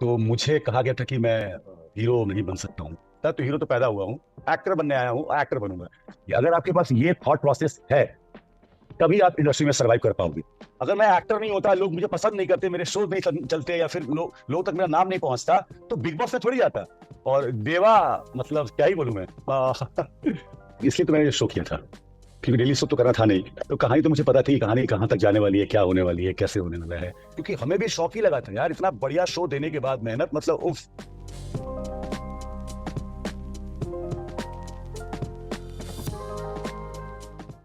तो मुझे कहा गया था कि मैं हीरो नहीं बन सकता हूँ। तो हीरो तो पैदा हुआ हूँ, एक्टर बनने आया हूँ, एक्टर बनूंगा। अगर आपके पास ये थॉट प्रोसेस है, तभी आप इंडस्ट्री में सर्वाइव कर पाओगे। अगर मैं एक्टर नहीं होता, लोग मुझे पसंद नहीं करते, मेरे शो नहीं चलते, या फिर लोग तक मेरा नाम नहीं पहुंचता, तो बिग बॉस में थोड़ी जाता। और देवा, मतलब क्या ही बोलूं मैं। इसलिए तो मैंने ये शो किया था, क्योंकि डेली शो तो करना था नहीं। तो कहानी तो मुझे पता थी, कहानी कहाँ तक जाने वाली है, क्या होने वाली है, कैसे होने वाला है। क्योंकि हमें भी शौक ही लगा था यार, इतना बढ़िया शो देने के बाद मेहनत, मतलब उफ।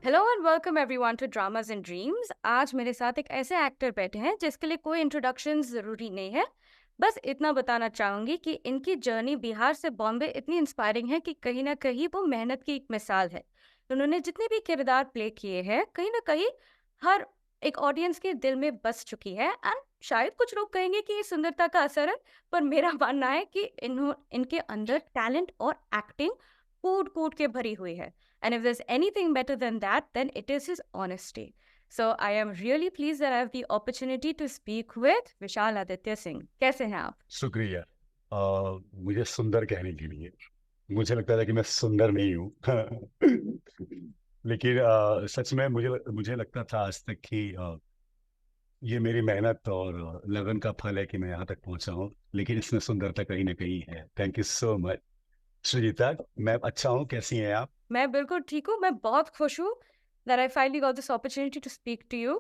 Hello and welcome everyone to dramas and dreams. आज मेरे साथ एक ऐसे एक्टर बैठे हैं जिसके लिए कोई इंट्रोडक्शन ज़रूरी नहीं है। बस इतना बताना चाहूँगी कि इनकी जर्नी बिहार से बॉम्बे इतनी इंस्पायरिंग है कि कहीं ना कहीं वो मेहनत की एक मिसाल है। उन्होंने जितने भी किरदार प्ले किए हैं, कहीं ना कहीं हर एक ऑडियंस के दिल में बस चुकी है। एंड शायद कुछ लोग कहेंगे कि ये सुंदरता का असर है, पर मेरा मानना है कि इनके अंदर टैलेंट और एक्टिंग कूट कूट के भरी हुई है। And if there's anything better than that, then it is his honesty. So I am really pleased that I have the opportunity to speak with Vishal Aditya Singh. कैसे हैं आप? शुक्रिया मुझे सुंदर कहने के लिए। मुझे लगता था कि मैं सुंदर नहीं हूँ। लेकिन सच में मुझे लगता था आज तक कि ये मेरी मेहनत और लगन का फल है कि मैं यहाँ तक पहुंचा हूँ। लेकिन इसमें सुंदरता कहीं ना कहीं है। Thank you so much Sreejita. मैं अच्छा हूँ, कैसी हैं आप? मैं बिल्कुल ठीक हूँ। मैं बहुत खुश हूँ that I finally got this opportunity to speak to you.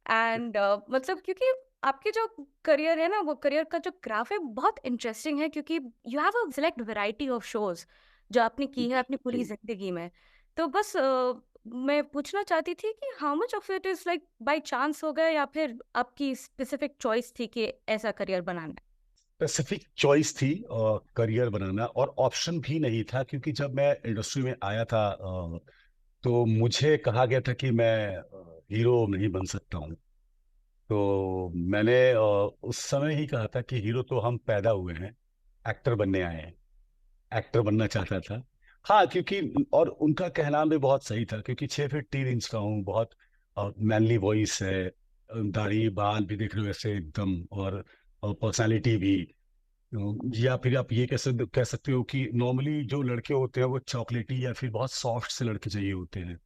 And मतलब क्योंकि आपके जो करियर है ना, वो करियर का जो ग्राफ है बहुत इंटरेस्टिंग है, क्योंकि you have a select variety of shows जो आपने की है अपनी पूरी जिंदगी में। तो बस मैं पूछना चाहती थी कि how much of it is like by chance हो गया, या फिर आपकी स्पेसिफिक चॉइस थी कि ऐसा करियर बनाना है। स्पेसिफिक चॉइस थी और करियर बनाना, और ऑप्शन भी नहीं था। क्योंकि जब मैं इंडस्ट्री में आया था, तो मुझे कहा गया था कि मैं हीरो नहीं बन सकता हूँ। तो मैंने उस समय ही कहा था कि हीरो तो हम पैदा हुए हैं, एक्टर बनने आए हैं। एक्टर बनना चाहता था। हाँ, क्योंकि और उनका कहना भी बहुत सही था, क्योंकि 6 फीट 3 इंच का हूँ, बहुत मैनली वॉइस है, दाढ़ी बाल भी देख रहे हो ऐसे एकदम, और पर्सनालिटी भी। या फिर आप ये कह सकते हो कि नॉर्मली जो लड़के होते हैं वो चॉकलेटी या फिर बहुत सॉफ्ट से लड़के चाहिए होते हैं,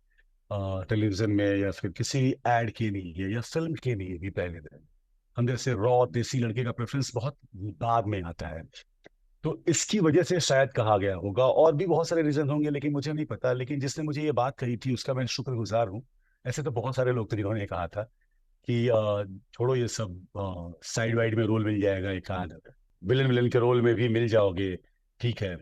टेलीविजन में या फिर किसी एड के लिए या फिल्म के लिए भी। पहले दिन हम जैसे रॉ देसी लड़के का प्रेफरेंस बहुत बाद में आता है। तो इसकी वजह से शायद कहा गया होगा, और भी बहुत सारे रीजन होंगे लेकिन मुझे नहीं पता। लेकिन जिसने मुझे ये बात कही थी उसका मैं शुक्रगुजार हूँ। ऐसे तो बहुत सारे लोग थे जिन्होंने कहा था कि छोड़ो ये सब, साइड वाइड में रोल मिल जाएगा, एक आध विलन विलन के रोल में भी मिल जाओगे, ठीक है,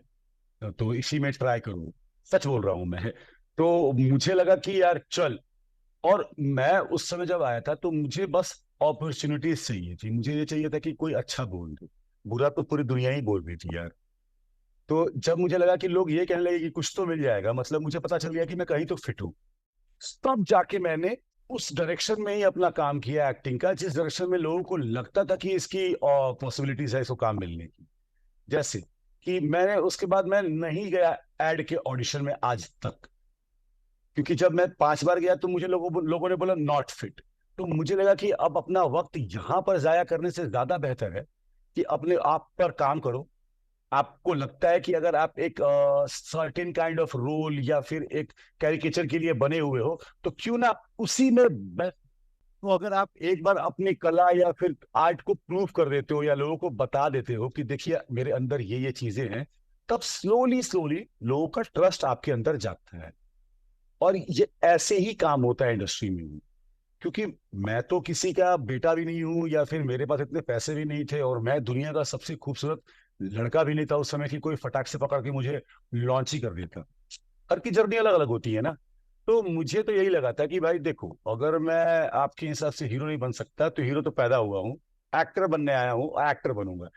तो इसी में ट्राई करो। सच बोल रहा हूँ मैं। तो मुझे लगा कि यार चल। और मैं उस समय जब आया था तो मुझे बस अपॉर्चुनिटीज चाहिए थी। मुझे ये चाहिए था कि कोई अच्छा बोल दे। बुरा तो पूरी दुनिया ही बोल रही थी यार। तो जब मुझे लगा कि लोग ये कहने लगे कि कुछ तो मिल जाएगा, मतलब मुझे पता चल गया कि मैं कहीं तो फिट हूँ, तब जाके मैंने उस डायरेक्शन में ही अपना काम किया, एक्टिंग का, जिस डायरेक्शन में लोगों को लगता था कि इसकी पॉसिबिलिटीज है इसको काम मिलने की। जैसे कि मैंने उसके बाद मैं नहीं गया एड के ऑडिशन में आज तक। क्योंकि जब मैं 5 बार गया तो मुझे लोगों ने बोला नॉट फिट। तो मुझे लगा कि अब अपना वक्त यहाँ पर जाया करने से ज्यादा बेहतर है कि अपने आप पर काम करो। आपको लगता है कि अगर आप एक सर्टेन काइंड ऑफ रोल या फिर एक कैरिकेचर के लिए बने हुए हो, तो क्यों ना उसी में तो अगर आप एक बार अपनी कला या फिर आर्ट को प्रूव कर देते हो, या लोगों को बता देते हो कि देखिए मेरे अंदर ये चीजें हैं, तब स्लोली स्लोली लोगों का ट्रस्ट आपके अंदर जागता है। और ये ऐसे ही काम होता है इंडस्ट्री में भी। क्योंकि मैं तो किसी का बेटा भी नहीं हूं, या फिर मेरे पास इतने पैसे भी नहीं थे, और मैं दुनिया का सबसे खूबसूरत लड़का भी नहीं था उस समय कि कोई फटाक से पकड़ के मुझे लॉन्च ही कर देता। हर की जर्नी अलग अलग होती है ना। तो मुझे तो यही लगा था कि भाई देखो, अगर मैं आपके हिसाब से हीरो नहीं बन सकता, तो हीरो तो पैदा हुआ हूँ, एक्टर बनने आया हूँ, एक्टर बनूंगा।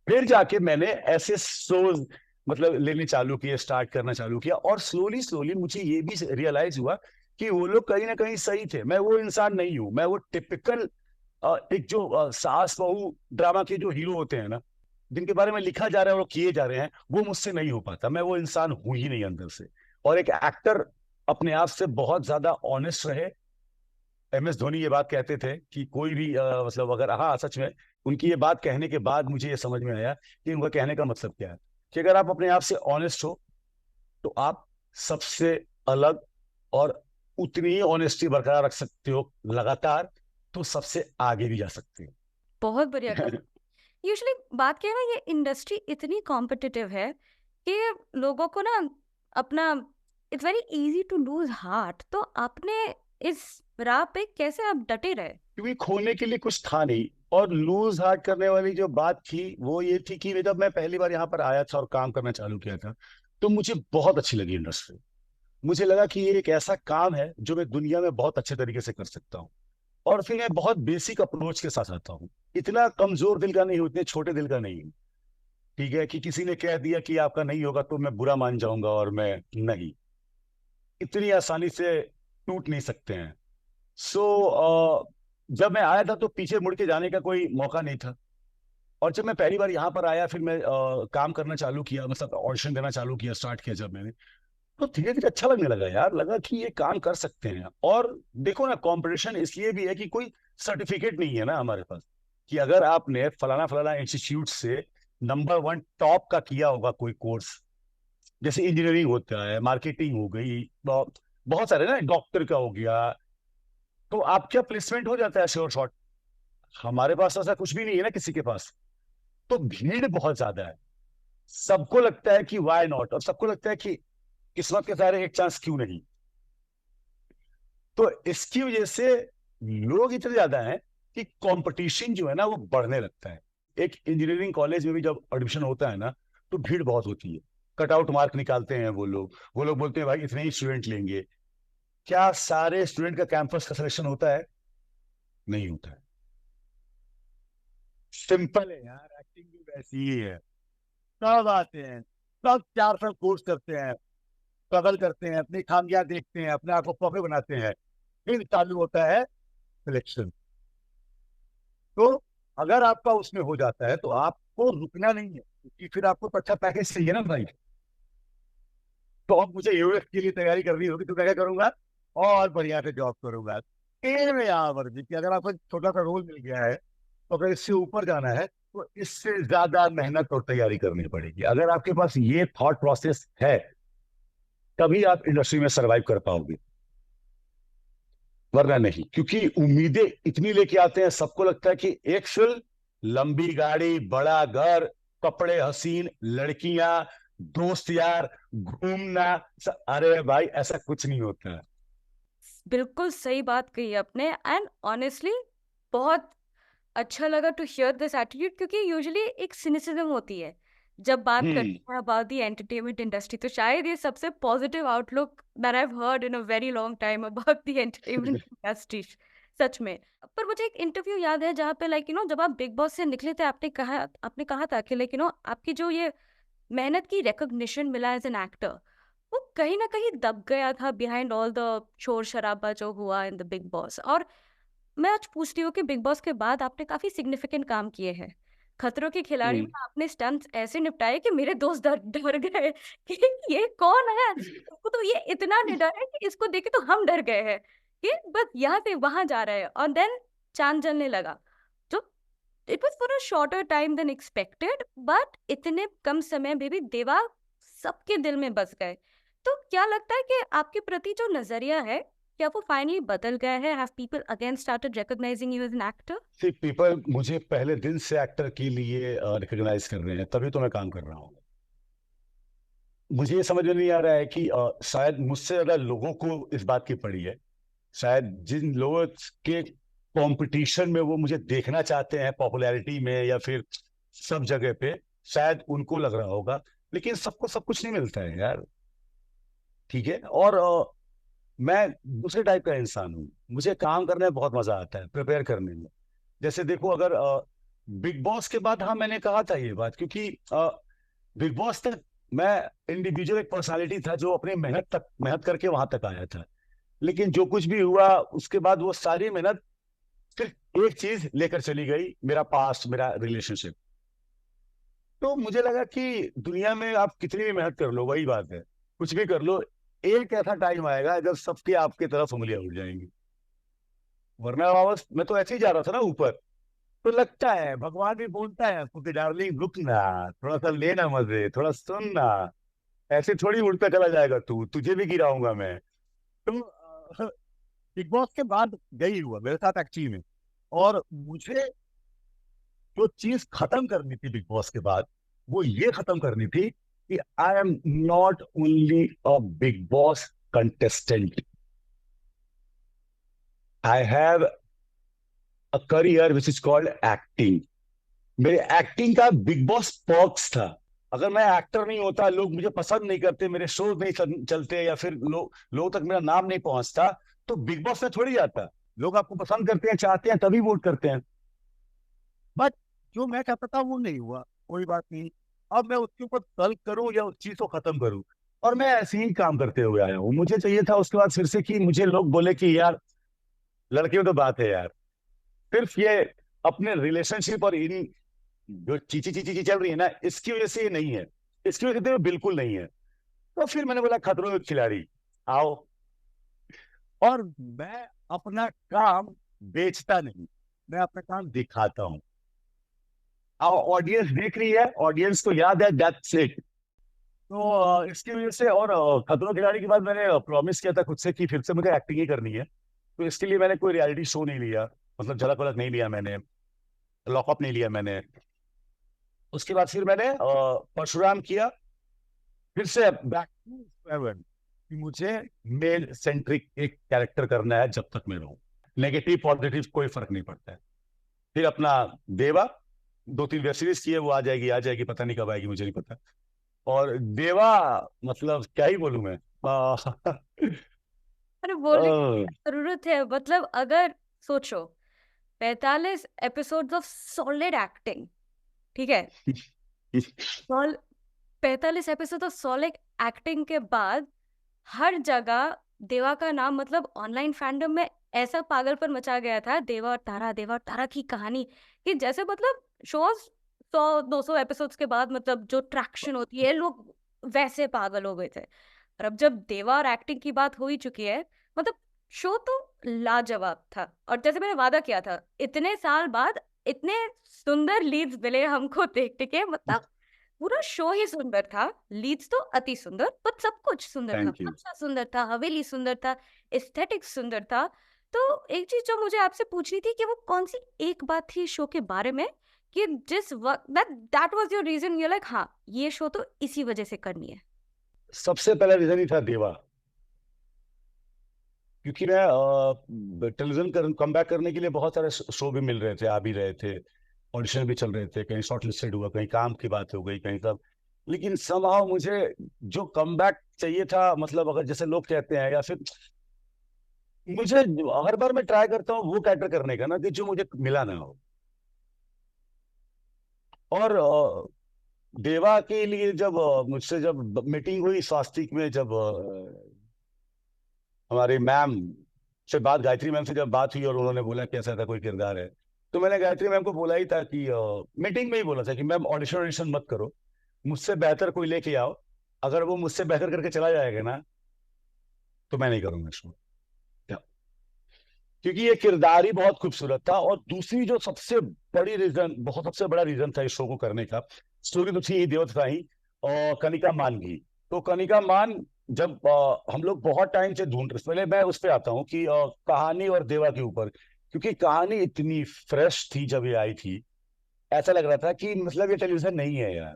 फिर जाके मैंने ऐसे शोज मतलब लेने चालू किए, स्टार्ट करना चालू किया, और स्लोली स्लोली मुझे ये भी रियलाइज हुआ कि वो लोग कहीं ना कहीं सही थे। मैं वो इंसान नहीं हूं। मैं वो टिपिकल एक जो सास बहू ड्रामा के जो हीरो होते हैं ना, जिनके बारे में लिखा जा रहा है और किए जा रहे हैं, वो मुझसे नहीं हो पाता। मैं वो इंसान हूं ही नहीं अंदर से। और एक एक्टर अपने आप से बहुत ज्यादा ऑनेस्ट रहे, MS धोनी ये बात कहते थे कि कोई भी मतलब अगर, हाँ सच में उनकी ये बात कहने के बाद मुझे ये समझ में आया कि उनका कहने का मतलब क्या है, कि अगर आप अपने आप से ऑनेस्ट हो तो आप सबसे अलग और उतनी ही ऑनेस्टी बरकरार रख सकते हो लगातार, तो सबसे आगे भी जा सकते बहुत बढ़िया कहा। हो। यूजुअली बात क्या है ना, ये इंडस्ट्री इतनी कॉम्पिटिटिव है कि लोगों को ना अपना, it's very easy to lose heart. तो आपने इस राह पे कैसे आप डटे रहे? क्योंकि खोने के लिए कुछ था नहीं, और लूज हार्ट करने वाली जो बात थी वो ये थी कि जब मैं पहली बार यहाँ पर आया था और काम करना चालू किया था, तो मुझे बहुत अच्छी लगी इंडस्ट्री। मुझे लगा कि ये एक ऐसा काम है जो मैं दुनिया में बहुत अच्छे तरीके से कर सकता हूँ। और फिर मैं बहुत बेसिक अप्रोच के साथ आता हूँ, इतना कमजोर दिल का नहीं हूँ, इतने छोटे दिल का नहीं हूँ। ठीक है, कि किसी ने कह दिया कि आपका नहीं होगा तो मैं बुरा मान जाऊंगा, और मैं नहीं, इतनी आसानी से टूट नहीं सकते हैं। सो जब मैं आया था तो पीछे मुड़ के जाने का कोई मौका नहीं था। और जब मैं पहली बार यहाँ पर आया, फिर मैं काम करना चालू किया, मतलब ऑडिशन देना चालू किया, स्टार्ट किया जब मैंने, तो धीरे धीरे अच्छा लगने लगा यार, लगा कि ये काम कर सकते हैं। और देखो ना, कंपटीशन इसलिए भी है कि कोई सर्टिफिकेट नहीं है ना हमारे पास, कि अगर आपने फलाना फलाना इंस्टीट्यूट से नंबर 1 टॉप का किया होगा कोई कोर्स, जैसे इंजीनियरिंग होता है, मार्केटिंग हो गई, बहुत सारे ना, डॉक्टर का हो गया, तो आपका प्लेसमेंट हो जाता है श्योर शॉट। हमारे पास ऐसा कुछ भी नहीं है ना किसी के पास। तो भीड़ बहुत ज्यादा है, सबको लगता है कि वाई नॉट, और सबको लगता है कि किस्मत के सहारे एक चांस क्यों नहीं। तो इसकी वजह से लोग इतने ज्यादा हैं कि कंपटीशन जो है ना वो बढ़ने लगता है। एक इंजीनियरिंग कॉलेज में भी जब एडमिशन होता है ना, तो भीड़ बहुत होती है, कट आउट मार्क निकालते हैं वो लोग बोलते हैं भाई इतने ही स्टूडेंट लेंगे। क्या सारे स्टूडेंट का कैंपस का सिलेक्शन होता है? नहीं होता है। सिंपल है यार, एक्टिंग भी वैसी ही है। सब आते हैं, सब 4 साल कोर्स करते हैं, स्ट्रगल करते हैं, अपनी खामियां देखते हैं, अपने आप को परफेक्ट बनाते हैं, फिर चालू होता है सिलेक्शन। तो अगर आपका उसमें हो जाता है तो आपको रुकना नहीं है, क्योंकि फिर आपको तो अच्छा पैकेज चाहिए ना भाई। तो अब मुझे यूएस के लिए तैयारी करनी होगी, तो क्या क्या करूंगा, और बढ़िया से जॉब करूंगा। में यहाँ पर भी कि अगर आपको छोटा सा रोल मिल गया है, तो अगर इससे ऊपर जाना है तो इससे ज्यादा मेहनत और तैयारी करनी पड़ेगी। अगर आपके पास ये थॉट प्रोसेस है, तभी आप इंडस्ट्री में सरवाइव कर पाओगे, वरना नहीं। क्योंकि उम्मीदें इतनी लेके आते हैं, सबको लगता है कि एक फिल्म, लंबी गाड़ी, बड़ा घर, कपड़े हसीन, लड़कियां, दोस्त यार, घूमना, अरे भाई ऐसा कुछ नहीं होता है। बिल्कुल सही बात कही आपने। एंड ऑनेस्टली बहुत अच्छा लगा टू हियर दिस एटीट्यूड, क्योंकि यूजुअली एक सिनिसिज्म होती है जब बात हम्म। करते हैं अबाउट द एंटरटेनमेंट इंडस्ट्री। तो शायद ये सबसे positive outlook that I have heard in a very long time about the entertainment industry, सच में। पर मुझे एक इंटरव्यू याद है जहाँ पे जब आप बिग बॉस से निकले थे, आपने कहा था कि आपकी जो ये मेहनत की रिकॉग्निशन मिला एज एन एक्टर, वो कहीं ना कहीं दब गया था बिहाइंड ऑल द शोर शराबा जो हुआ इन द बिग बॉस। और मैं आज पूछती हूँ कि बिग बॉस के बाद आपने काफी सिग्निफिकेंट काम किए हैं। खतरों के खिलाड़ी में हम्म। आपने स्टंट्स ऐसे निपटाए कि मेरे दोस्त डर डर गए कि ये कौन है, इसको तो ये इतना निडर है कि इसको देखे तो हम डर गए हैं कि बस यहाँ से वहां जा रहे हैं। और देन चांद जलने लगा। तो it was for a shorter time then expected, but इतने कम समय में भी देवा सबके दिल में बस गए। तो क्या लगता है कि आपके प्रति जो नजरिया है, क्या वो फाइनली बदल गया है? Have people again started recognising you as an actor? See people मुझे पहले दिन से एक्टर के लिए रिकॉग्नाइज कर रहे हैं, तभी तो मैं काम कर रहा हूँ। मुझे ये समझ में नहीं आ रहा है कि शायद मुझसे ज्यादा लोगों को इस बात की पड़ी है। शायद जिन लोगों के कंपटीशन में वो मुझे देखना चाहते हैं, पॉपुलैरिटी में या फिर सब जगह पे, शायद उनको लग रहा होगा। लेकिन सबको सब कुछ नहीं मिलता है यार। ठीक है। और मैं दूसरे टाइप का इंसान हूँ, मुझे काम करने में बहुत मजा आता है, प्रिपेयर करने में। जैसे देखो, अगर बिग बॉस के बाद, हाँ मैंने कहा था ये बात, क्योंकि बिग बॉस तक मैं इंडिविजुअल एक पर्सनालिटी था जो अपनी मेहनत करके वहां तक आया था। लेकिन जो कुछ भी हुआ उसके बाद, वो सारी मेहनत सिर्फ एक चीज लेकर चली गई, मेरा पास्ट, मेरा रिलेशनशिप। तो मुझे लगा कि दुनिया में आप कितनी भी मेहनत कर लो, वही बात है, कुछ भी कर लो, एक ऐसा टाइम आएगा जब सबके आपके तरफ उंगलियां उठ जाएंगी। वरना वापस मैं तो ऐसे ही जा रहा था ना ऊपर। तो लगता है भगवान भी बोलता है आपको कि डार्लिंग रुक ना, थोड़ा सा लेना मजे, थोड़ा सुन ना, ऐसे थोड़ी उड़ता चला जाएगा तू, तुझे भी गिराऊंगा मैं। तो बिग बॉस के बाद यही हुआ मेरे साथ एक्चुअली में। और मुझे जो चीज खत्म करनी थी बिग बॉस के बाद, वो ये खत्म करनी थी कि I am not only a big boss contestant, I have a career which is called acting. मेरे एक्टिंग का बिग बॉस पर्क्स था। अगर मैं एक्टर नहीं होता, लोग मुझे पसंद नहीं करते, मेरे शो नहीं चलते, या फिर लोगों तक मेरा नाम नहीं पहुंचता, तो बिग बॉस में थोड़ी आता। लोग आपको पसंद करते हैं, चाहते हैं, तभी वोट करते हैं। बट जो मैं चाहता था वो नहीं हुआ, कोई बात नहीं। अब मैं उसके ऊपर तर्क करूं या उस चीज को खत्म करूं, और मैं ऐसे ही काम करते हुए आया हूँ। मुझे चाहिए था उसके बाद फिर से कि मुझे लोग बोले कि यार लड़के में तो बात है यार, सिर्फ ये अपने रिलेशनशिप और इन जो चीची चीची चीची चल रही है ना, इसकी वजह से ये नहीं है, इसकी वजह से तो ये बिल्कुल नहीं है। तो फिर मैंने बोला खतरों के खिलाड़ी आओ। और मैं अपना काम बेचता नहीं, मैं अपना काम दिखाता हूँ। ऑडियंस देख रही है, ऑडियंस को याद है, दैट्स इट। तो इसकी वजह से, और खतरों के खिलाड़ी के बाद मैंने प्रॉमिस किया था खुद से कि फिर से मुझे एक्टिंग ही करनी है। तो इसके लिए मैंने कोई रियलिटी शो नहीं लिया, मतलब झलक वलक नहीं लिया मैंने, लॉकअप नहीं लिया मैंने। उसके बाद फिर मैंने परशुराम किया, फिर से बैक टू स्क्वायर वन कि मुझे मेल सेंट्रिक एक कैरेक्टर करना है जब तक मैं रहूं। नेगेटिव पॉजिटिव कोई फर्क नहीं पड़ता है। फिर अपना देवा, 2-3 वेब सीरीज की है, वो आ जाएगी आ जाएगी, पता नहीं कब आएगी, मुझे नहीं पता। और देवा, मतलब क्या ही बोलूं मैं। अरे बोलने की जरूरत है, मतलब अगर सोचो 45 एपिसोड्स ऑफ सॉलिड एक्टिंग, ठीक है, 45 एपिसोड ऑफ सॉलिड एक्टिंग के बाद हर जगह देवा का नाम, मतलब ऑनलाइन फैंडम में ऐसा पागलपन मचा गया था देवा और तारा की कहानी, कि जैसे मतलब शोज 100-200 एपिसोड्स के बाद मतलब जो ट्रैक्शन होती है, लोग वैसे पागल हो गए थे। और अब जब देवा और एक्टिंग की बात हो ही चुकी है, मतलब शो तो लाजवाब था। और जैसे मैंने वादा किया था, इतने साल बाद इतने सुंदर लीड्स मिले हमको देखने के, मतलब पूरा शो ही सुंदर था। लीड्स तो अति सुंदर, पर सब कुछ सुंदर था, थैंक यू। अच्छा सुंदर था, हवेली सुंदर था, एस्थेटिक्स सुंदर था। तो एक चीज जो मुझे आपसे पूछनी थी कि वो कौन सी एक बात थी शो के बारे में, कि जिस वक्त that was your reason, you like हाँ ये शो तो इसी वजह से करनी है। सबसे पहला रीजन ही था देवा, क्योंकि मैं टेलीविजन कम बैक करने के लिए बहुत सारे शो भी मिल रहे थे, आ भी रहे थे, ऑडिशन भी चल रहे थे, कहीं शॉर्ट लिस्टेड हुआ, कहीं काम की बात हो गई, कहीं सब। लेकिन समहाउ मुझे जो कम बैक चाहिए था, मतलब अगर जैसे लोग कहते हैं, या फिर मुझे हर बार मैं ट्राई करता हूँ वो कैरेक्टर करने का ना, कि जो मुझे मिला ना हो। और देवा के लिए जब मुझसे जब मीटिंग हुई स्वास्तिक में, जब हमारी मैम से बात, गायत्री मैम से जब बात हुई और उन्होंने बोला कि ऐसा ऐसा कोई किरदार है, तो मैंने गायत्री मैम को बोला ही था कि मीटिंग में ही बोला था कि मैम ऑडिशन ऑडिशन मत करो, मुझसे बेहतर कोई लेके आओ। अगर वो मुझसे बेहतर करके चला जाएगा ना, तो मैं नहीं करूंगा इसको। क्योंकि ये किरदार ही बहुत खूबसूरत था। और दूसरी जो सबसे बड़ी रीजन, बहुत सबसे बड़ा रीजन था इस शो को करने का, स्टोरी तो थी ही, देवता ही, और कनिका मान भी। तो कनिका मान, जब हम लोग बहुत टाइम से ढूंढ रहे, पहले मैं उस पर आता हूँ कि कहानी और देवा के ऊपर, क्योंकि कहानी इतनी फ्रेश थी जब ये आई थी, ऐसा लग रहा था कि मतलब ये टेलीविजन नहीं है यार,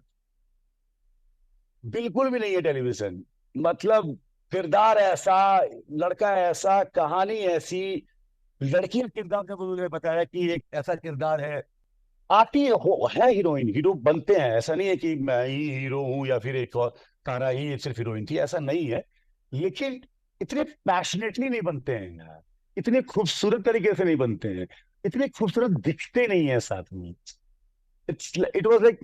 बिल्कुल भी नहीं है टेलीविजन। मतलब किरदार ऐसा, लड़का ऐसा, कहानी ऐसी, लड़की के किरदार का उन्होंने बताया कि एक ऐसा किरदार है, आती है हीरोइन, हीरो बनते हैं, ऐसा नहीं है कि मैं ही हीरो हूं या फिर एक और तारा ही सिर्फ हीरोइन थी, ऐसा नहीं है। लेकिन इतने पैशनेटली नहीं बनते हैं यार, इतने खूबसूरत तरीके से नहीं बनते हैं, इतने खूबसूरत दिखते नहीं है साथ में। इट वाज लाइक,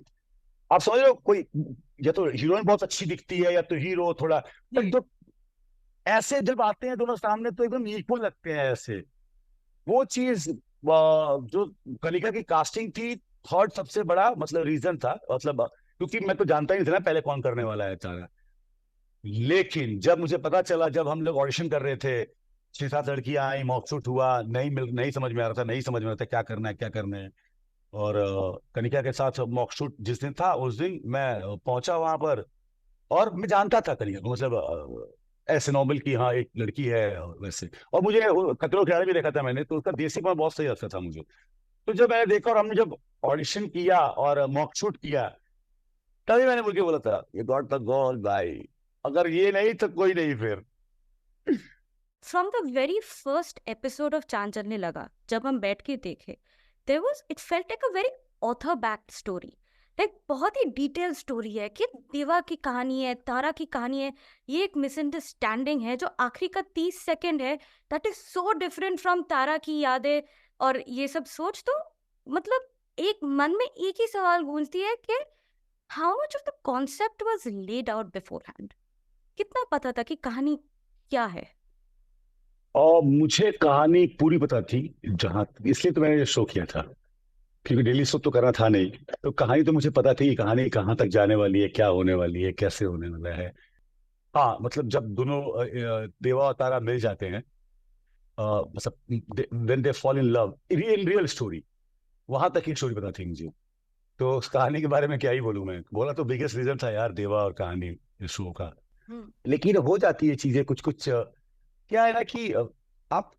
आप समझ रहे हो, कोई या तो हीरोइन बहुत अच्छी दिखती है, या तो हीरो थोड़ा, तो ऐसे जब आते हैं दोनों सामने तो एकदम इक्वल लगते हैं ऐसे। वो चीज जो कनिका की कास्टिंग थी, थर्ड सबसे बड़ा मतलब रीजन था, मतलब क्योंकि मैं तो जानता ही नहीं था ना पहले कौन करने वाला है चारा। लेकिन जब मुझे पता चला, जब हम लोग ऑडिशन कर रहे थे, 6-7 लड़कियां आई, मॉकशूट हुआ, नहीं समझ में आ रहा था, नहीं समझ में आ रहा था क्या करना है क्या करना है। और कनिका के साथ मॉकशूट जिस दिन था उस दिन मैं पहुंचा वहां पर। और मैं जानता था कनिका को, मतलब ऐसे नॉर्मल की हाँ एक लड़की है वैसे। और मुझे खतरों के खिलाड़ी भी देखा था मैंने, तो उसका देसीपन बहुत सही लगता था मुझे। तो जब मैंने देखा और हमने जब ऑडिशन किया और मॉकशूट किया, तभी मैंने मुझे बोला था ये गॉट द गोल भाई, अगर ये नहीं तो कोई नहीं फिर। From the very first episode of Chand Chalne Laga, जब हम बैठ के देखे, there was it felt like a very author backed story. Like बहुत ही डिटेल स्टोरी है कि देवा की कहानी है, तारा की कहानी है। ये एक मिसअंडरस्टैंडिंग है जो आखिरी का 30 सेकंड है, that is so different from Tara की यादें। और ये सब सोच तो मतलब एक मन में एक ही सवाल गूंजती है कि how much of the concept was laid out before hand. कितना पता था कि कहानी क्या है। और मुझे कहानी पूरी पता थी, जहां इसलिए तो मैंने ये शो किया था, क्योंकि डेली शो तो करा था नहीं। तो कहानी तो मुझे पता थी कि कहानी कहाँ तक जाने वाली है, क्या होने वाली है, कैसे होने वाला है। हाँ मतलब जब दोनों देवा और तारा मिल जाते हैं, मतलब when they fall in love, in real story, वहां तक की स्टोरी पता थी मुझे। तो उस कहानी के बारे में क्या ही बोलूं, मैं बोला तो बिगेस्ट रीजन था यार देवा और कहानी शो का। हम्म। लेकिन हो जाती है चीजें कुछ कुछ, क्या है ना कि आप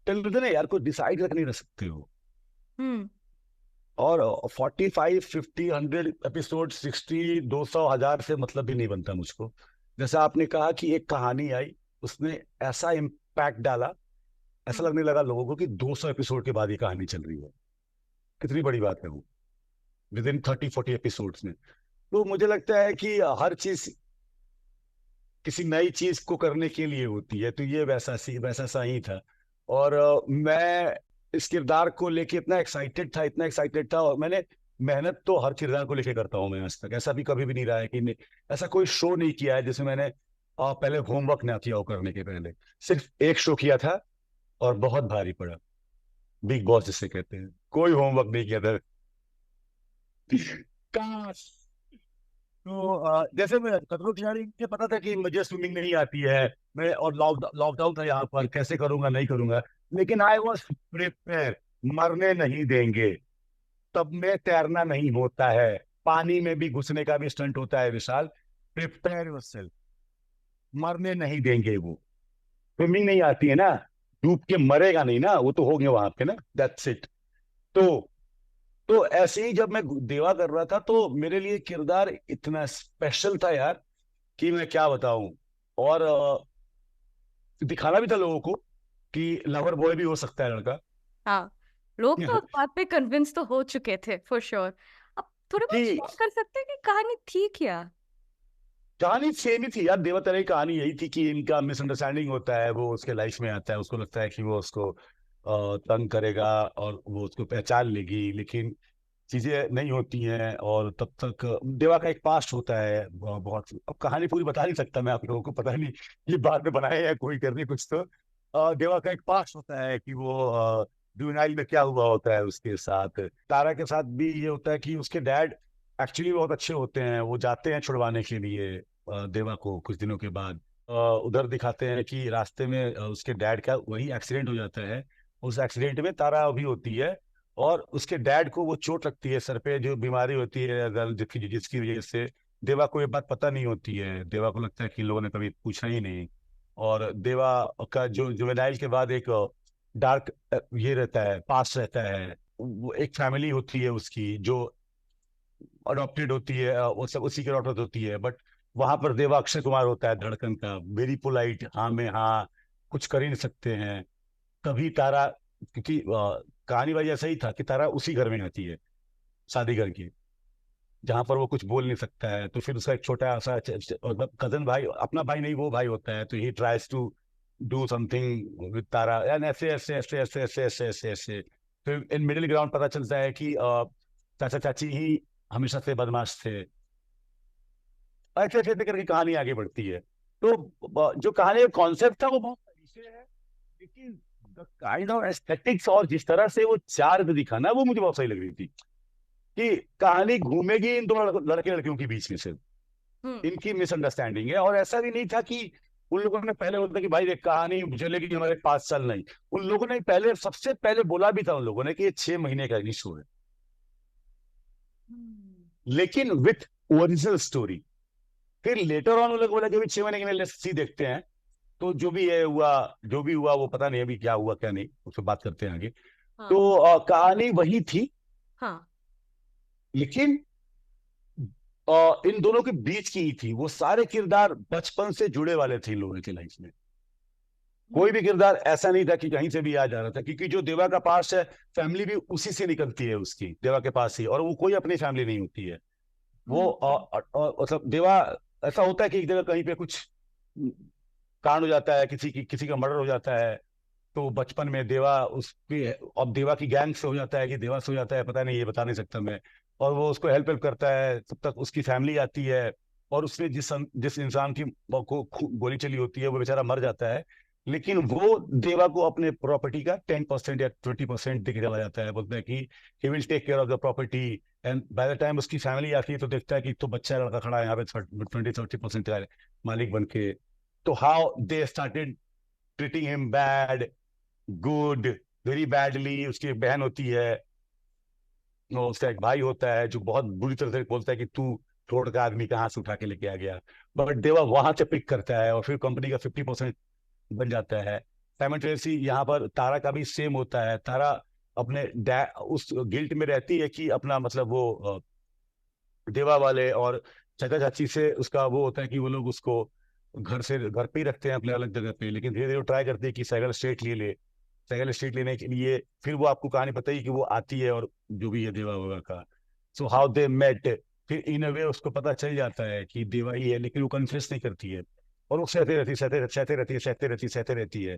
टेलीविजन है यार, कुछ डिसाइड करके नहीं रह सकते हो। हम्म। और 45, 50, 100 एपिसोड, 60, 200, 1000 से मतलब भी नहीं बनता मुझको। जैसा आपने कहा कि एक कहानी आई, उसने ऐसा इम्पैक्ट डाला, ऐसा हम्म। लगने लगा लोगों को कि 200 एपिसोड के बाद ये कहानी चल रही है। कितनी बड़ी बात है वो, विद इन 30-40 एपिसोड्स में। तो मुझे लगता है कि हर चीज किसी नई चीज को करने के लिए होती है, तो ये वैसा सा ही था। और मैं इस किरदार को लेके इतना एक्साइटेड था, इतना एक्साइटेड था। और मैंने मेहनत तो हर किरदार को लेके करता हूँ मैं आज तक, ऐसा भी कभी भी नहीं रहा है कि ऐसा कोई शो नहीं किया है जिसमें मैंने पहले होमवर्क ना किया हो करने के पहले। सिर्फ एक शो किया था और बहुत भारी पड़ा, बिग बॉस जिसे कहते हैं, कोई होमवर्क नहीं किया था। काश। तो जैसे मैं खतरों के खिलाड़ी, मुझे पता था कि मुझे स्विमिंग नहीं आती है, मैं और लॉकडाउन था यहाँ पर, कैसे करूंगा नहीं करूंगा। लेकिन आई वॉज प्रिपेयर, मरने नहीं देंगे। तब में तैरना नहीं होता है, पानी में भी घुसने का भी स्टंट होता है विशाल। प्रिपेयर योरसेल्फ, मरने नहीं देंगे वो। स्विमिंग नहीं आती है ना, डूब के मरेगा नहीं ना, वो तो हो गया वहां पे ना, दैट्स इट। तो तो ऐसे ही जब मैं देवा कर रहा था तो मेरे लिए किरदार इतना स्पेशल था यार कि मैं क्या बताऊं। और दिखाना भी था लोगों को कि लवर बॉय भी हो सकता है लड़का। हाँ, लोग तो उस बात पे कन्विंस तो हो चुके थे फॉर श्योर। अब थोड़ा बहुत कि शेयर कर सकते हैं कि कहानी थी क्या। कहानी सेम ही थी यार, देवता की कहानी यही थी कि इनका मिसअंडरस्टैंडिंग होता है, वो उसके लाइफ में आता है, उसको लगता है कि वो उसको तंग करेगा और वो उसको पहचान लेगी, लेकिन चीजें नहीं होती हैं। और तब तक देवा का एक पास्ट होता है बहुत। अब कहानी पूरी बता नहीं सकता मैं आप लोगों को, पता नहीं ये बाद में बनाए या कोई करने कुछ। तो देवा का एक पास्ट होता है कि वो जुवेनाइल में क्या हुआ होता है उसके साथ। तारा के साथ भी ये होता है कि उसके डैड एक्चुअली बहुत अच्छे होते हैं, वो जाते हैं छुड़वाने के लिए देवा को कुछ दिनों के बाद। उधर दिखाते हैं कि रास्ते में उसके डैड का वही एक्सीडेंट हो जाता है। उस एक्सीडेंट में तारा भी होती है, और उसके डैड को वो चोट लगती है सर पे, जो बीमारी होती है अगर जिसकी जिसकी वजह से देवा को ये बात पता नहीं होती है। देवा को लगता है कि इन लोगों ने कभी पूछा ही नहीं। और देवा का जो जुवेनाइल के बाद एक डार्क ये रहता है, पास्ट रहता है। वो एक फैमिली होती है उसकी जो अडॉप्टेड होती है, वो सब उसी की अडॉप्ट होती है। बट वहां पर देवा अक्षय कुमार होता है धड़कन का, वेरी पोलाइट, हाँ में हाँ, कुछ कर ही नहीं सकते हैं। तभी तारा, क्योंकि कहानी वाली ऐसा ही था कि तारा उसी घर में आती है, शादी घर की, जहां पर वो कुछ बोल नहीं सकता है। तो फिर उसका एक छोटा सा मतलब कजन भाई, अपना भाई नहीं वो भाई होता है, तो he tries to do something with Tara, and ऐसे ऐसे ऐसे ऐसे ऐसे ऐसे ऐसे ऐसे। फिर इन मिडिल ग्राउंड पता चलता है कि चाचा चाची ही हमेशा से बदमाश थे। ऐसे ऐसे ऐसे करके कहानी आगे बढ़ती है। तो जो कहानी का कॉन्सेप्ट था वो बहुत क्लीशे है, लेकिन द काइंड ऑफ एस्थेटिक्स और जिस तरह से वो चार दिखा ना, वो मुझे बहुत सही लग रही थी। कि कहानी घूमेगी इन दोनों लड़के लड़कियों के बीच में से, हम्म। इनकी मिसअंडरस्टैंडिंग है। और ऐसा भी नहीं था कि उन लोगों ने पहले बोलता कि भाई ये कहानी चलेगी हमारे 5 साल नहीं। उन लोगों ने पहले, सबसे पहले बोला भी था उन लोगों ने कि ये 6 महीने का ही शो है, लेकिन विथ ओरिजिनल स्टोरी। फिर लेटर ऑन उन लोगों ने बोला कि अभी 6 महीने के लिए लेट्स सी, देखते हैं। तो जो भी है हुआ, जो भी हुआ वो पता नहीं अभी क्या हुआ क्या नहीं, उससे बात करते हैं आगे। हाँ तो कहानी वही थी, हाँ लेकिन इन दोनों के बीच की ही थी। वो सारे किरदार बचपन से जुड़े वाले थे इन लोगों की लाइफ में। कोई भी किरदार ऐसा नहीं था कि कहीं से भी आ जा रहा था, क्योंकि जो देवा का पास है, फैमिली भी उसी से निकलती है उसकी, देवा के पास ही, और वो कोई अपनी फैमिली नहीं होती है। वो मतलब देवा, ऐसा होता है कि एक जगह कहीं पे कुछ कांड हो जाता है, किसी का मर्डर हो जाता है। तो बचपन में देवा उसकी, अब देवा की गैंग से हो जाता है कि देवा से हो जाता है, पता नहीं, ये बता नहीं सकता मैं। और वो उसको हेल्प करता है, तब तक उसकी फैमिली आती है। और उसने जिस इंसान की को गोली चली होती है, वो बेचारा मर जाता है। लेकिन वो देवा को अपने प्रॉपर्टी का 10% या 20% दिख चला जाता है। बोलता है कि he will take care of the property. And by the time उसकी फैमिली आती है तो देखता है कि तो बच्चा लड़का खड़ा है यहाँ पे 20-30% का मालिक बन के। तो how they started treating him bad, good, very badly. उसकी एक बहन होती है, वो उसका एक भाई होता है जो बहुत बुरी तरह से बोलता है कि तू रोड का आदमी कहाँ से उठा के लेके आ गया। बट देवा वहां से पिक करता है और फिर कंपनी का 50% बन जाता है। साइमल्टेनियसली यहाँ पर तारा का भी सेम होता है। तारा अपने उस गिल्ट में रहती है कि अपना मतलब वो देवा वाले और चाचा चाची से उसका वो होता है कि वो लोग उसको घर पे ही रखते हैं अपने अलग जगह पे। लेकिन धीरे धीरे वो ट्राई करते हैं कि साइकिल स्टेट ले साइकिल स्टेट लेने के लिए। फिर वो आपको कहानी बताइए कि वो आती है और जो भी है देवा वेवा का, सो हाउ दे मेट। फिर इन अ वे उसको पता चल जाता है कि देवा ही है, लेकिन वो कन्फेस नहीं करती है। और वो सहते रहती है,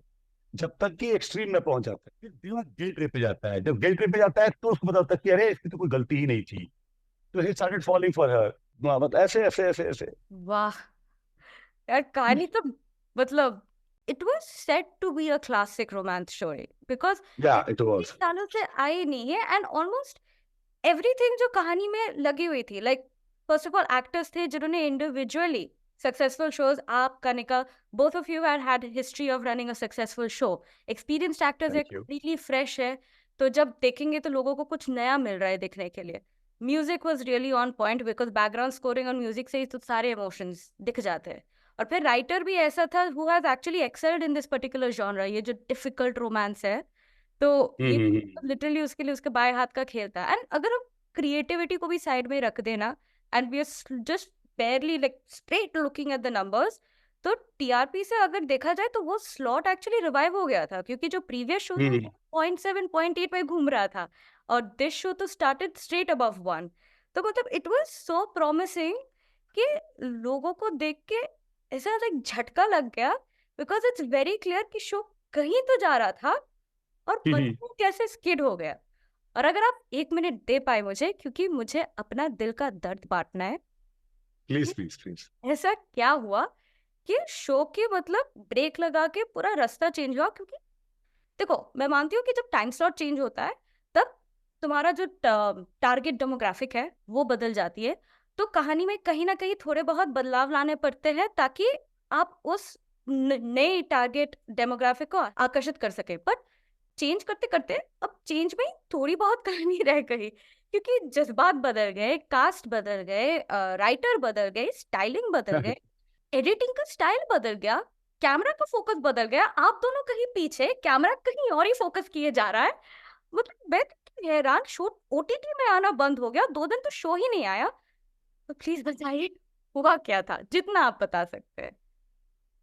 जब तक कि एक्सट्रीम में पहुंच जाता है। फिर देवा गिल्ट ट्रिप पे जाता है। जब गिल्ट ट्रिप पे जाता है तो उसको पता होता है कि अरे इसकी तो कोई गलती ही नहीं थी। तो he started falling for her. मतलब ऐसे ऐसे ऐसे ऐसे। वाह यार, कहानी तो मतलब it was set to be a classic romance story because या इट इतने वाज। सालों से आई नहीं है एंड ऑलमोस्ट एवरीथिंग जो कहानी में लगी हुई थी, like first of all actors थे जिन्होंने इंडिविजुअली सक्सेसफुल शोज, आप Kanika, both of you had history of running a successful show, experienced actors है, थैंक यू। completely fresh है। तो जब देखेंगे तो लोगों को कुछ नया मिल रहा है देखने के लिए। Music was really on point because background scoring और म्यूजिक से ही तो सारे इमोशंस दिख जाते हैं। और फिर राइटर भी ऐसा था who has actually excelled in this particular genre, ये जो डिफिकल्ट रोमांस है। तो ये लिटरली उसके लिए उसके बाएं हाथ का खेल था। एंड अगर हम क्रिएटिविटी को भी साइड में रख देना and we are just barely like straight looking at the numbers, तो टीआरपी से अगर देखा जाए तो वो स्लॉट एक्चुअली रिवाइव हो गया था, क्योंकि जो प्रीवियस शो था 0.7 0.8 में घूम रहा था और दिस शो तो स्टार्टेड स्ट्रेट अबव 1। तो मतलब इट वाज सो प्रॉमिसिंग कि लोगों को देख के ऐसा लाइक झटका लग गया, बिकॉज इट्स वेरी क्लियर कि शो कहीं तो जा रहा था और पता नहीं कैसे स्किड हो गया। और अगर आप 1 मिनट दे पाए मुझे, क्योंकि मुझे अपना दिल का दर्द बांटना है, प्लीज प्लीज प्लीज। ऐसा क्या हुआ कि शो के मतलब ब्रेक लगा के पूरा रास्ता चेंज हुआ। क्योंकि देखो, मैं मानती हूँ कि जब टाइम स्लॉट चेंज होता है तब तुम्हारा जो टारगेट डेमोग्राफिक है वो बदल जाती है। तो कहानी में कहीं ना कहीं थोड़े बहुत बदलाव लाने पड़ते हैं ताकि आप उस नए टारगेट डेमोग्राफिक को आकर्षित कर सके। पर चेंज करते करते अब चेंज में थोड़ी बहुत कहानी रह गई, क्योंकि जज्बात बदल गए, कास्ट बदल गए, राइटर बदल गए, स्टाइलिंग बदल गए, एडिटिंग का स्टाइल बदल गया, कैमरा का फोकस बदल गया। आप दोनों कहीं पीछे, कैमरा कहीं और ही फोकस किए जा रहा है। मतलब मैं तो हैरान, शो ओटीटी में आना बंद हो गया, 2 दिन तो शो ही नहीं आया। तो प्लीज बताइए हुआ क्या था, जितना आप बता सकते हैं।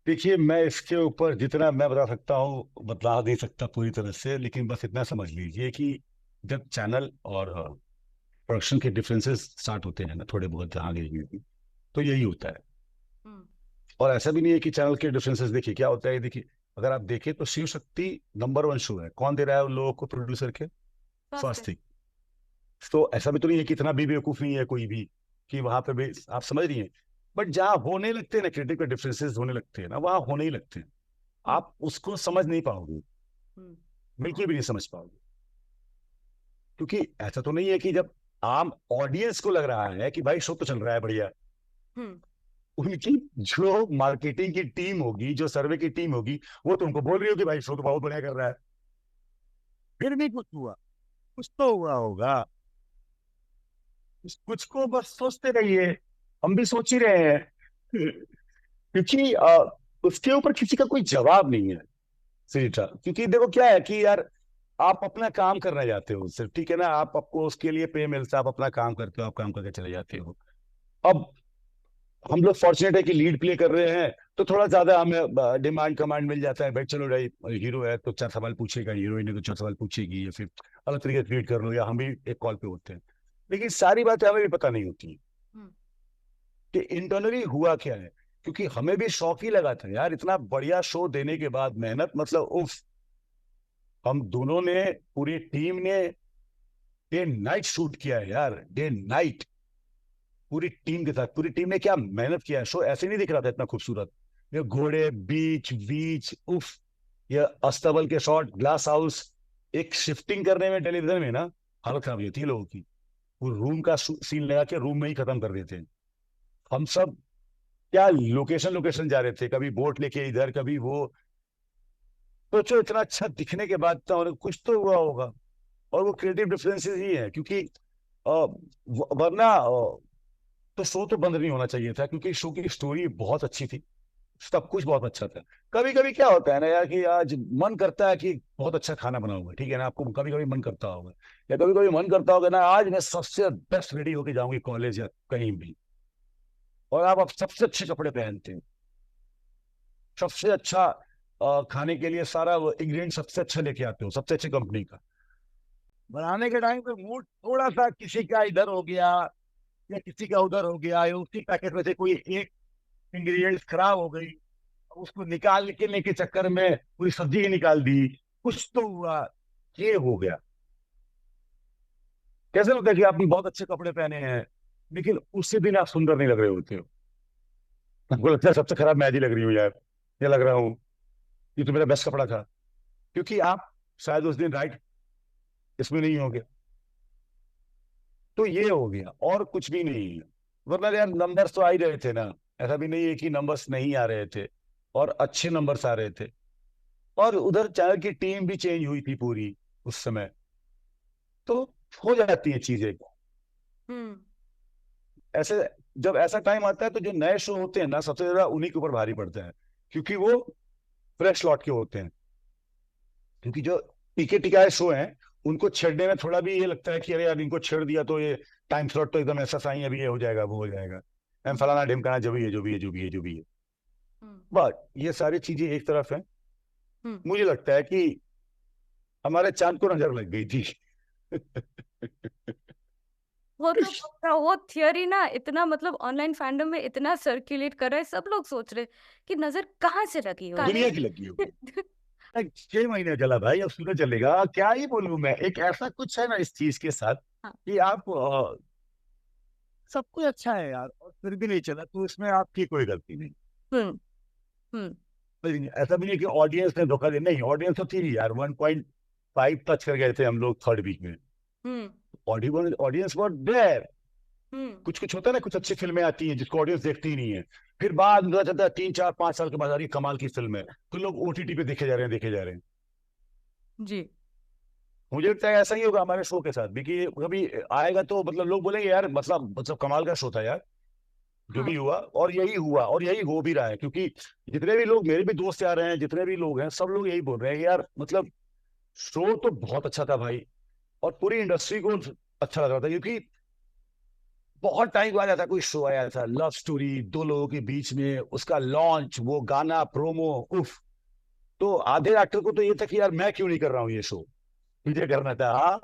देखिए, मैं इसके ऊपर जितना मैं बता सकता हूँ बता नहीं सकता पूरी तरह से, लेकिन बस इतना समझ लीजिए कि जब चैनल और प्रोडक्शन के डिफरेंसेस स्टार्ट होते हैं ना, थोड़े बहुत जहाँ भी, तो यही होता है। और ऐसा भी नहीं है कि चैनल के डिफरेंसेस, देखिए क्या होता है। देखिए, अगर आप देखें तो शिव शक्ति नंबर 1 शो है। कौन दे रहा है उन लोगों को, प्रोड्यूसर के? स्वास्तिक। तो ऐसा भी तो नहीं है कि इतना भी बेवकूफ नहीं है कोई भी कि वहां पे भी, आप समझ रही हैं। बट जहाँ होने लगते हैं ना, क्रिएटिव के डिफरेंसेस होने लगते हैं ना, वहां होने ही लगते हैं। आप उसको समझ नहीं पाओगे, बिल्कुल भी नहीं समझ पाओगे। क्योंकि ऐसा तो नहीं है कि जब आम ऑडियंस को लग रहा है कि भाई शो तो चल रहा है बढ़िया, उनकी जो मार्केटिंग की टीम होगी, जो सर्वे की टीम होगी, वो तुमको बोल रही हो कि भाई शो तो बहुत बढ़िया कर रहा है, फिर भी कुछ हुआ, कुछ तो हुआ होगा। कुछ को बस सोचते रहिए, हम भी सोच ही रहे हैं। क्योंकि उसके ऊपर किसी का कोई जवाब नहीं है सीधा। क्योंकि देखो क्या है कि यार, आप अपना काम करने जाते हो सिर्फ, ठीक है ना, आप आपको उसके लिए पे मिलता है, आप अपना काम करते हो, आप काम करके चले जाते हो। अब हम लोग फॉर्चुनेट है कि लीड प्ले कर रहे हैं, तो थोड़ा ज्यादा हमें डिमांड कमांड मिल जाता है, भाई चलो भाई हीरो है तो 4 सवाल पूछेगा, हीरोइन है तो 4 सवाल पूछेगी, या फिर अलग तरीके से ट्रीट कर लो, या हम भी एक कॉल पे होते हैं। लेकिन सारी बातें हमें भी पता नहीं होती हम्म। कि इंटरनली हुआ क्या है। क्योंकि हमें भी शौक ही लगा था यार, इतना बढ़िया शो देने के बाद मेहनत, मतलब उफ। हम दोनों ने, पूरी टीम ने डे नाइट शूट किया है यार, डे नाइट, पूरी टीम के साथ। पूरी टीम ने क्या मेहनत किया है, शो ऐसे नहीं दिख रहा था इतना खूबसूरत। ये घोड़े, बीच बीच, उफ, ये अस्तबल के शॉट, ग्लास हाउस, एक शिफ्टिंग करने में टेलीविजन में ना हालत खराब होती है लोगों की। वो रूम का सीन लगा के रूम में ही खत्म कर देते हैं। हम सब क्या लोकेशन लोकेशन जा रहे थे, कभी बोट लेके इधर, कभी वो। सोचो इतना अच्छा दिखने के बाद तो कुछ तो हुआ होगा। और वो क्रिएटिव डिफरेंसेस ही है, क्योंकि वरना तो शो तो बंद नहीं होना चाहिए था, क्योंकि शो की स्टोरी बहुत अच्छी थी, सब कुछ बहुत अच्छा था। कभी कभी क्या होता है ना यार, कि आज मन करता है कि बहुत अच्छा खाना बनाऊंगा, ठीक है ना, आपको कभी कभी मन करता होगा, या कभी कभी मन करता होगा ना, आज मैं सबसे बेस्ट रेडी होके जाऊंगी कॉलेज या कहीं भी, और आप सबसे अच्छे कपड़े पहनते हैं, सबसे अच्छा खाने के लिए सारा इंग्रेडिएंट सबसे अच्छा लेके आते हो, सबसे अच्छी कंपनी का। बनाने के टाइम पे मूड थोड़ा सा किसी का इधर हो गया, या किसी का उधर हो गया, या उसी पैकेट में से कोई एक इंग्रेडिएंट खराब हो गई, उसको निकाल के चक्कर में पूरी सब्जी ही निकाल दी, कुछ तो हुआ, ये हो गया। कैसे लगता है कि आपने बहुत अच्छे कपड़े पहने हैं, लेकिन उसी दिन आप सुंदर नहीं लग रहे होते हो। आपको लगता है सबसे खराब मैं ही लग रही हूँ यार, ये लग रहा हूँ, ये तो मेरा बेस्ट कपड़ा था। क्योंकि आप शायद उस दिन राइट इसमें नहीं होंगे। तो ये हो गया, और कुछ भी नहीं है। वरना यार नंबर्स तो आ ही रहे थे ना, ऐसा भी नहीं है कि नंबर्स नहीं आ रहे थे, और अच्छे नंबर्स आ रहे थे। और उधर चैनल की टीम भी चेंज हुई थी पूरी उस समय। तो हो जाती है चीजें हम्म। ऐसे। जब ऐसा टाइम आता है तो जो नए शो होते हैं ना, सबसे ज्यादा उन्हीं के ऊपर भारी पड़ता है, क्योंकि वो फ्रेश लौट के होते हैं। क्योंकि जो टीके टिकाए शो हैं, उनको छेड़ने में थोड़ा भी ये लगता है कि अरे यार इनको छेड़ दिया तो ये टाइम स्लॉट तो एकदम ऐसा सही, अभी ये हो जाएगा, वो हो जाएगा, एम हम्म। फलाना ढिमकाना, जो भी है जो भी है जो भी है जो भी है। हम्म। बट ये सारी चीजें एक तरफ है। हम्म। मुझे लगता है कि हमारे चांद को नजर लग गई थी। वो तो पक्का, वो थियरी ना इतना मतलब ऑनलाइन फैंडम में इतना सर्कुलेट कर रहा है, सब लोग सोच रहे कि नजर कहाँ से लगी दुनिया होगी। की लगी होगी। 6 महीने चला भाई, अब सुना चलेगा, क्या ही बोलूं मैं। एक ऐसा कुछ है ना इस चीज के साथ, हाँ। कि आप सब कुछ अच्छा है यार, और फिर भी नहीं चला, तो इसमें आपकी कोई गलती नहीं। हम्म। हम्म। लेकिन ऐसा भी नहीं कि ऑडियंस ने धोखा दिया, नहीं, ऑडियंस तो थी यार, 1.5 टच कर गए थे हम लोग थर्ड वीक में। Hmm. Audience what there. Hmm. कुछ कुछ होता है ना, कुछ अच्छी फिल्में आती हैं जिसको ऑडियंस देखती ही नहीं है, फिर बाद में पता चलता है 3 4 5 साल के बाद, अरे कमाल की फिल्म है, तो लोग ओटीटी पे देखे जा रहे हैं, देखे जा रहे हैं। जी। मुझे लगता है ऐसा ही होगा हमारे शो के साथ भी, कि कभी आएगा तो मतलब लोग बोलेंगे यार, मतलब कमाल का शो था यार, जो हाँ। भी हुआ। और यही हुआ, और यही हो भी रहा है, क्योंकि जितने भी लोग, मेरे भी दोस्त आ रहे हैं, जितने भी लोग हैं, सब लोग यही बोल रहे हैं कि यार मतलब शो तो बहुत अच्छा था भाई, और पूरी इंडस्ट्री को अच्छा लग रहा था। क्योंकि बहुत टाइम बाद आता कोई शो आया था, लव स्टोरी, 2 लोगों के बीच में, उसका लॉन्च, वो गाना, प्रोमो, उफ। तो आधे एक्टर को तो ये था कि यार मैं क्यों नहीं कर रहा हूँ ये शो, मुझे करना था। हाँ।